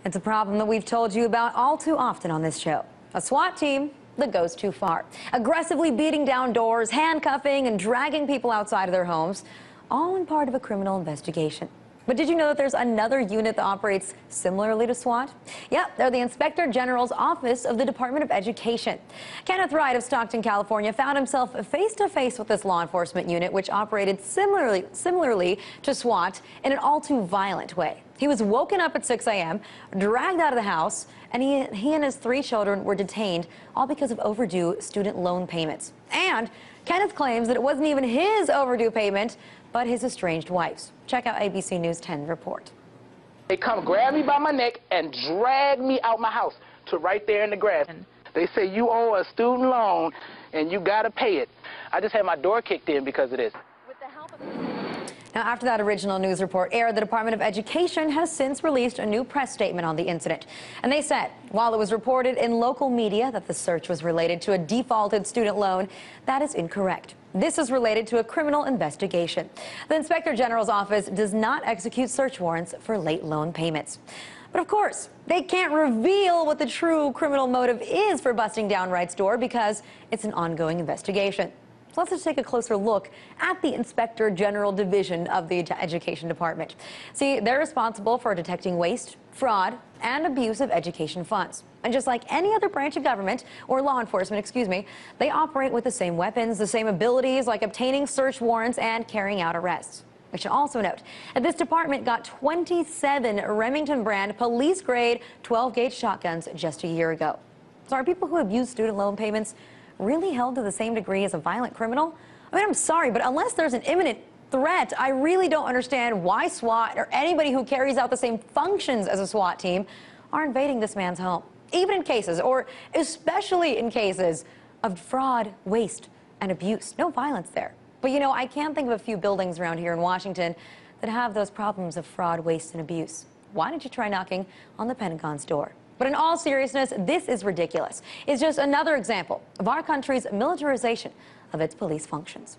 It's a problem that we've told you about all too often on this show. A SWAT team that goes too far, aggressively beating down doors, handcuffing and dragging people outside of their homes, all in part of a criminal investigation. But did you know that there's another unit that operates similarly to SWAT? Yep, they're the Inspector General's Office of the Department of Education. Kenneth Wright of Stockton, California, found himself face to face with this law enforcement unit, which operated similarly to SWAT in an all too violent way. He was woken up at 6 a.m., dragged out of the house, and he and his 3 children were detained, all because of overdue student loan payments. And Kenneth claims that it wasn't even his overdue payment, but his estranged wife's. Check out ABC News 10 report. They come grab me by my neck and drag me out my house to right there in the grass. They say you owe a student loan and you gotta pay it. I just had my door kicked in because of this. Now, after that original news report aired, the Department of Education has since released a new press statement on the incident. And they said, while it was reported in local media that the search was related to a defaulted student loan, that is incorrect. This is related to a criminal investigation. The Inspector General's office does not execute search warrants for late loan payments. But of course, they can't reveal what the true criminal motive is for busting down Wright's door because it's an ongoing investigation. So let's just take a closer look at the Inspector General Division of the Education Department. See, they're responsible for detecting waste, fraud, and abuse of education funds. And just like any other branch of government, or law enforcement, they operate with the same weapons, the same abilities, like obtaining search warrants and carrying out arrests. We should also note that this department got 27 Remington brand police-grade 12-gauge shotguns just a year ago. So are people who abuse student loan payments really held to the same degree as a violent criminal? I mean, I'm sorry, but unless there's an imminent threat, I really don't understand why SWAT or anybody who carries out the same functions as a SWAT team are invading this man's home, even in cases, or especially in cases, of fraud, waste, and abuse. No violence there. But you know, I can think of a few buildings around here in Washington that have those problems of fraud, waste, and abuse. Why don't you try knocking on the Pentagon's door? But in all seriousness, this is ridiculous. It's just another example of our country's militarization of its police functions.